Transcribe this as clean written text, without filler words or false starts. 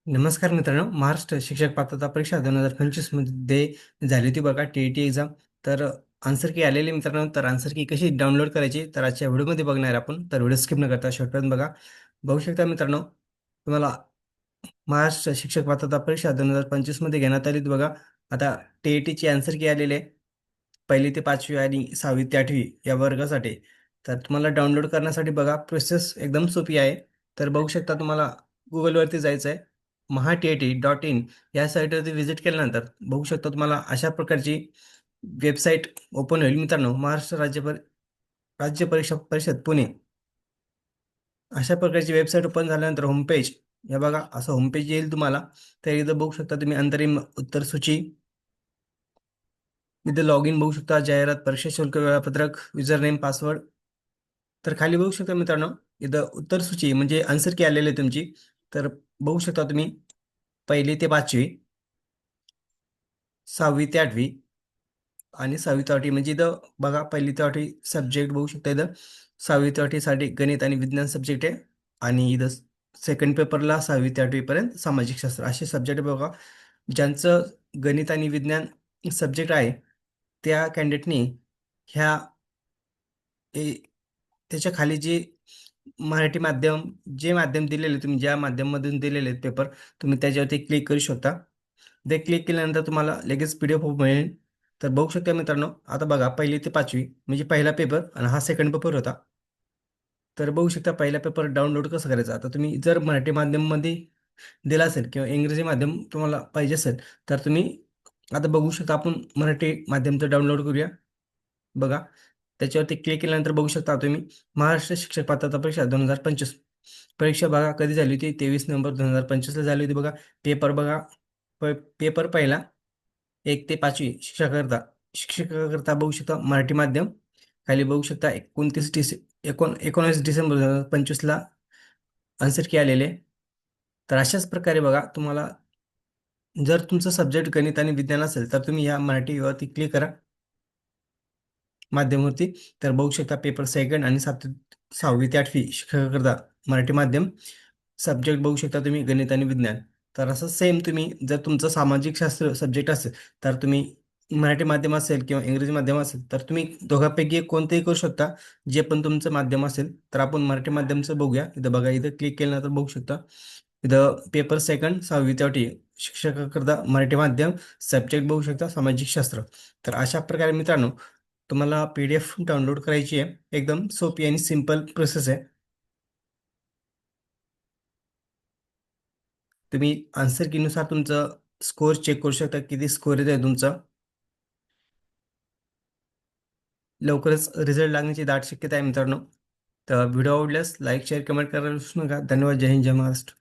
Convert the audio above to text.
नमस्कार मित्रांनो, महाराष्ट्र शिक्षक पात्रता परीक्षा 2025 मध्ये झाली होती बघा टी एक्झाम. तर आन्सर की आलेली मित्रांनो. तर आन्सर की कशी डाउनलोड करायची तर आजच्या व्हिडिओमध्ये बघणार आहे आपण. तर व्हिडिओ स्किप न करता शेवटपर्यंत बघा. बघू शकता मित्रांनो, तुम्हाला महाराष्ट्र शिक्षक पात्रता परीक्षा 2025 मध्ये घेण्यात आली होती बघा. आता टी आन्सर की आलेले आहे, पहिली ते पाचवी आणि सहावी ते आठवी या वर्गासाठी. तर तुम्हाला डाउनलोड करण्यासाठी बघा प्रोसेस एकदम सोपी आहे. तर बघू शकता, तुम्हाला गुगलवरती जायचं आहे. mahatat.in या साईटवरती व्हिजिट केल्यानंतर बघू शकता तुम्हाला अशा प्रकारची वेबसाईट ओपन होईल मित्रांनो. महाराष्ट्र राज्य परीक्षा परिषद पुणे अशा प्रकारची वेबसाईट ओपन झाल्यानंतर होमपेज, हे बघा असं होमपेज येईल तुम्हाला. तर इथं बघू शकता तुम्ही अंतरिम उत्तर सूची, इथं लॉग इन बघू शकता, जाहिरात, परीक्षा शुल्क, वेळापत्रक, युजर नेम, पासवर्ड. तर खाली बघू शकता मित्रांनो, इथं उत्तर सूची म्हणजे आन्सर की आलेली आहे तुमची. तर बघू शकता तुम्ही पहिली ते पाचवी, सहावी ते आठवी आणि सहावी ते आठवी म्हणजे इथं बघा पहिली ते आठवी सब्जेक्ट बघू शकता इथं. सहावी ते आठवीसाठी गणित आणि विज्ञान सब्जेक्ट आहे. आणि इथं सेकंड पेपरला सहावी ते आठवीपर्यंत सामाजिक शास्त्र असे सब्जेक्ट बघा. ज्यांचं गणित आणि विज्ञान सब्जेक्ट आहे त्या कॅन्डिडेटनी ह्या ए- त्याच्या खाली जे मराठी माध्यम, जे माध्यम दिलेले तुम्ही ज्या माध्यममधून दिलेले आहेत पेपर, तुम्ही त्याच्यावरती क्लिक करू शकता. ते क्लिक केल्यानंतर तुम्हाला लगेच PDF मिळेल. तर बघू शकता मित्रांनो, आता बघा पहिली ते पाचवी म्हणजे पहिला पेपर आणि हा सेकंड पेपर होता. तर बघू शकता पहिला पेपर डाउनलोड कसं करायचं. आता तुम्ही जर मराठी माध्यममध्ये दिला असेल किंवा इंग्रजी माध्यम तुम्हाला पाहिजे असेल, तर तुम्ही आता बघू शकता आपण मराठी माध्यमचं डाउनलोड करूया. बघा त्याच्यावरती क्लिक केल्यानंतर बघू शकता तुम्ही महाराष्ट्र शिक्षक पात्रता परीक्षा 2025 परीक्षा बघा कधी झाली होती. 23 नोव्हेंबर 2025ला झाली होती बघा. पेपर बघा, पेपर पहिला 1 ते 5वी शिक्षकाकरता बघू शकता मराठी माध्यम. खाली बघू शकता 19 डिसेंबर 2025ला आन्सर की आलेले. तर अशाच प्रकारे बघा तुम्हाला, जर तुमचं सब्जेक्ट गणित आणि विज्ञान असेल तर तुम्ही या मराठीवरती क्लिक करा माध्यमवरती. तर बघू शकता पेपर सेकंड आणि सहावी ते आठवी शिक्षकाकरता मराठी माध्यम सब्जेक्ट बघू शकता तुम्ही गणित आणि विज्ञान. तर असं सेम तुम्ही जर तुमचं सामाजिक शास्त्र सब्जेक्ट असेल तर तुम्ही मराठी माध्यम असेल किंवा इंग्रजी माध्यम असेल तर तुम्ही दोघांपैकी एक कोणतेही करू शकता, जे पण तुमचं माध्यम असेल. तर आपण मराठी माध्यमचं बघूया. इथं बघा, इथं क्लिक केल्यानंतर बघू शकता इथं पेपर सेकंड सहावी ते आठवी शिक्षकाकरता मराठी माध्यम सब्जेक्ट बघू शकता सामाजिक शास्त्र. तर अशा प्रकारे मित्रांनो, तुम्हाला PDF डाउनलोड करायची आहे. एकदम सोपी आणि सिंपल प्रोसेस आहे. तुम्ही आन्सर कीनुसार तुमचं स्कोअर चेक करू शकता, किती स्कोअर येत आहे तुमचा. लवकरच रिझल्ट लागण्याची दाट शक्यता आहे मित्रांनो. तर व्हिडिओ आवडल्यास लाईक शेअर कमेंट करायला विसरू नका. धन्यवाद. जय हिंद, जय महाराष्ट्र.